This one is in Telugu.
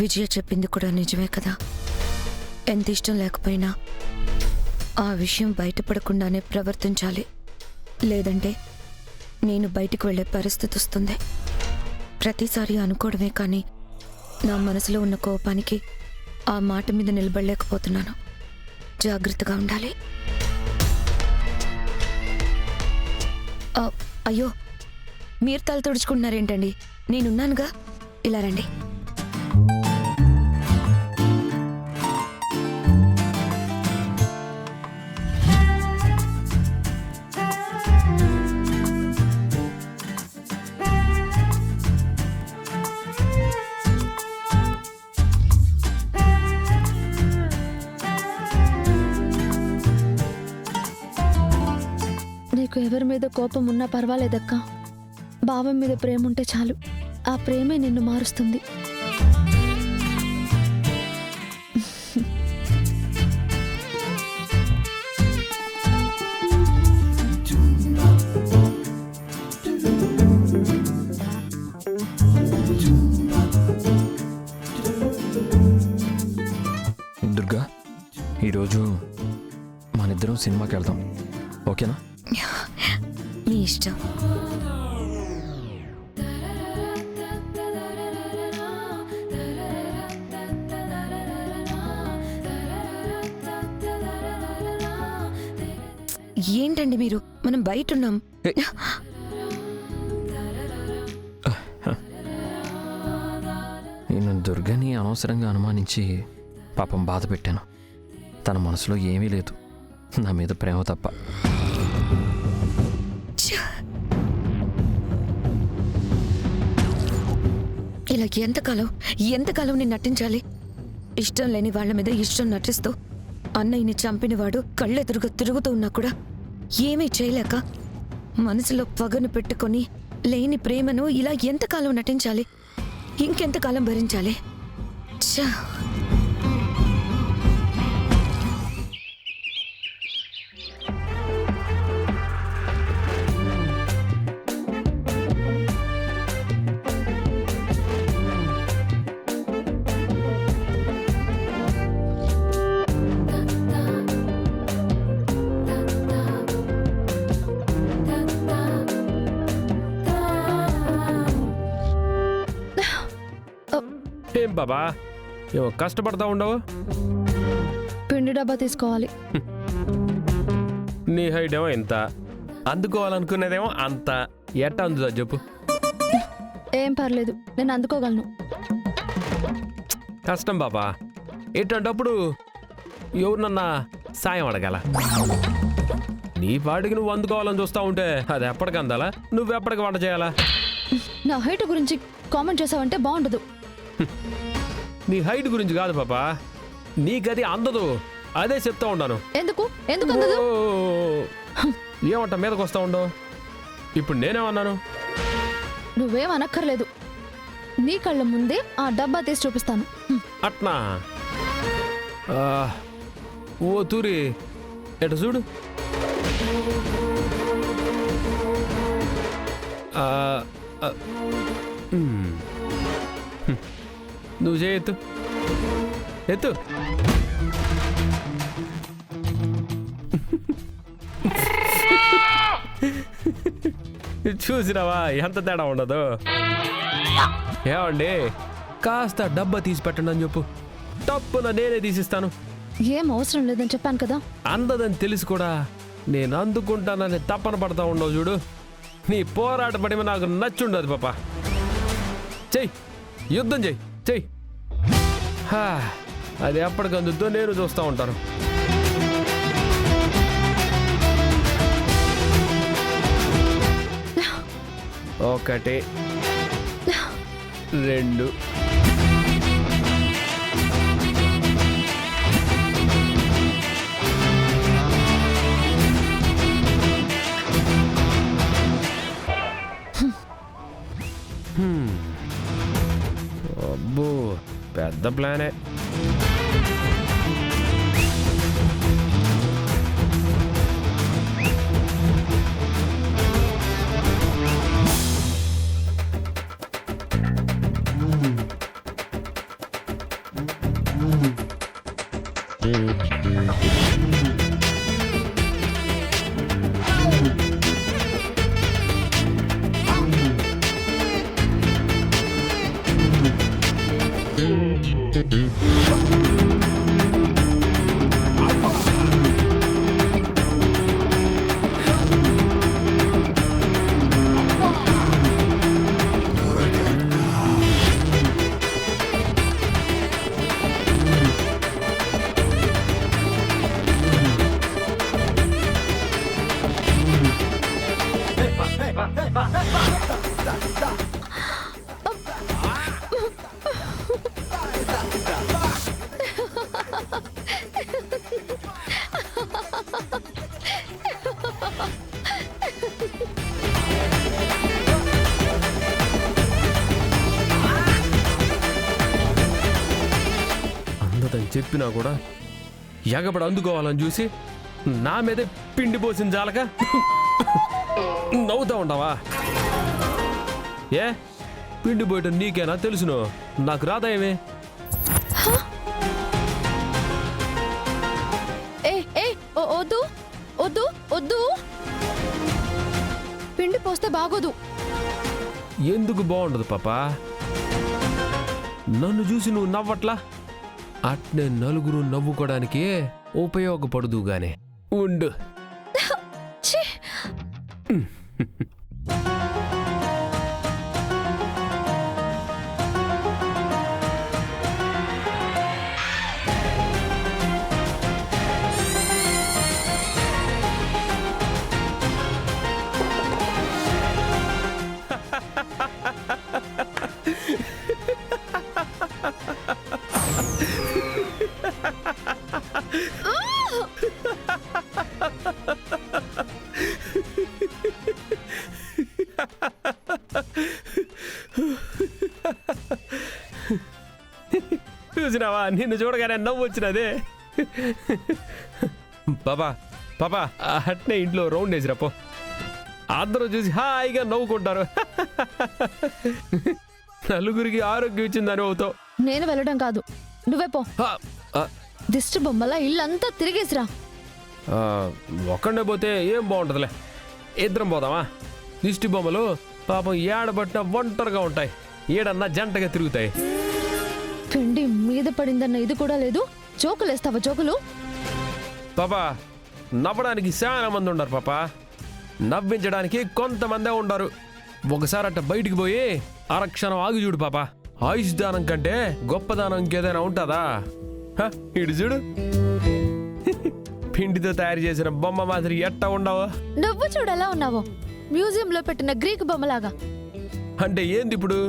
విజయ చెప్పింది కూడా నిజమే కదా. ఎంత ఇష్టం లేకపోయినా ఆ విషయం బయటపడకుండానే ప్రవర్తించాలి. లేదంటే నేను బయటికి వెళ్ళే పరిస్థితి వస్తుంది. ప్రతిసారి అనుకోవడమే కానీ నా మనసులో ఉన్న కోపానికి ఆ మాట మీద నిలబడలేకపోతున్నాను. జాగ్రత్తగా ఉండాలి. అయ్యో, మీరు తల తుడుచుకుంటున్నారేంటండి? నేనున్నానుగా, ఇలా రండి. నీకు ఎవరి మీద కోపం ఉన్నా పర్వాలేదక్క. భావం మీద ప్రేమ ఉంటే చాలు. ఆ ప్రేమే నిన్ను మారుస్తుంది. దుర్గా, ఈరోజు మనిద్దరం సినిమాకి వెళ్దాం, ఓకేనా? మీ ఇష్టం. ఏంటండి మీరు? మనం బయట ఉన్నాం. నేను దుర్గని అనవసరంగా అనుమానించి పాపం బాధ పెట్టాను. తన మనసులో ఏమీ లేదు, నా మీద ప్రేమ తప్ప. ఇలా ఎంతకాలం నేను నటించాలి? ఇష్టం లేని వాళ్ళ మీద ఇష్టం నటిస్తూ అన్నయ్యని చంపినవాడు కళ్ళెదురుగా తిరుగుతూ ఉన్నా కూడా ఏమీ చేయలేక మనసులో పగను పెట్టుకొని లేని ప్రేమను ఇలా ఎంతకాలం నటించాలి? ఇంకెంతకాలం భరించాలి? ఛా! ఏం బాబా, ఏమో కష్టపడతా ఉండవు? పిండి డబ్బా తీసుకోవాలి. నీ హైట్ ఏమో ఇంత, అందుకోవాలనుకునేదేమో అంత. ఎట్టా అందుదా చెప్పు? ఏం పర్లేదు, నేను అందుకోగలను. కష్టం బాబా, ఎట్టంటప్పుడు ఎవరినన్నా సాయం అడగాల. నీ పాటికి నువ్వు అందుకోవాలని చూస్తూ ఉంటే అది ఎప్పటికి అందాలా? నువ్వెప్పటికి వంట చేయాలా? నా హైట్ గురించి కామెంట్ చేసావంటే బాగుండదు. నీ హైట్ గురించి కాదు పాపా, నీ గది అందదు, అదే చెప్తా ఉన్నాను. ఎందుకు అందదు? ఏమంట మీదకి వస్తా ఉండవు? ఇప్పుడు నేనేమన్నాను? నువ్వేం అనక్కర్లేదు. నీ కళ్ళ ముందే ఆ డబ్బా తీసి చూపిస్తాను. అట్నా? ఓ తూరి, ఎట చూడు. నువ్వు చేయెత్తు, ఎత్తు. చూసినావా ఎంత తేడా ఉండదు? ఏమండి, కాస్త డబ్బా తీసి పెట్టండి అని చెప్పు, తప్పున నేనే తీసిస్తాను. ఏం అవసరం లేదని చెప్పాను కదా. అందదని తెలిసి కూడా నేను అందుకుంటానని తప్పన పడతా ఉండవు చూడు. నీ పోరాట పడిమ నాకు నచ్చుండదు పాప. చెయ్యి, యుద్ధం చెయ్యి, చెయ్యి. అది ఎప్పటికందుతో నేను చూస్తూ ఉంటాను. ఒకటి, రెండు, అబ్బో పెద్ద ప్లానే. అందదని చెప్పినా కూడా ఎగబడి అందుకోవాలని చూసి నా మీదే పిండి పోసిన జాలక నవ్వుతా ఉంటావా? ఏ పిండి పోయటం నీకేనా తెలుసును? నాకు రాదా ఏమే? ఏ ఏ వద్దు వద్దు వద్దు, పిండి పోస్తే బాగోదు. ఎందుకు బాగుండదు పాపా? నన్ను చూసి నువ్వు నవ్వట్లా? అట్నే నలుగురు నవ్వుకోవడానికి ఉపయోగపడదు గానే ఉండు. ఛీ! చూసినావా, నిన్ను చూడగానే నవ్వు వచ్చినదే. పాపా పాపా అట్నే ఇంట్లో రౌండ్ వేసిరాపో, అందరూ చూసి హాయిగా నవ్వుకుంటారు. నలుగురికి ఆరోగ్యం ఇచ్చిందని అవుతావు. నేను వెళ్ళడం కాదు, నువ్వే పో. దిష్టి బొమ్మల ఇల్లంతా తిరిగేసిరా. ఒక్కడే పోతే ఏం బాగుంటుందిలే, ఇద్దరం పోదామా? దిష్టి బొమ్మలు పాపం ఏడబట్టిన ఒంటరిగా ఉంటాయి, ఏడన్నా జంటగా తిరుగుతాయి. పిండి మీద పడిందన్న ఇది కూడా లేదు, జోకులేస్తావా జోకులు? పాపా నవ్వడానికి చాలా మంది ఉండరు పాపా, నవ్వించడానికి కొంతమందే ఉండరు. ఒకసారి అట్ట బయటికి పోయి అరక్షణం ఆగి చూడు పాపా, ఆయుష్ దానం కంటే గొప్ప దానం ఇంకేదైనా ఉంటుందా? ఇటు చూడు, పిండితో తయారు చేసిన బొమ్మ మాదిరి ఎట్ట ఉండవు? నువ్వు చూడు ఎలా ఉన్నావో, మ్యూజియంలో పెట్టిన గ్రీక్ బొమ్మలాగా. అంటే ఏంది ఇప్పుడు?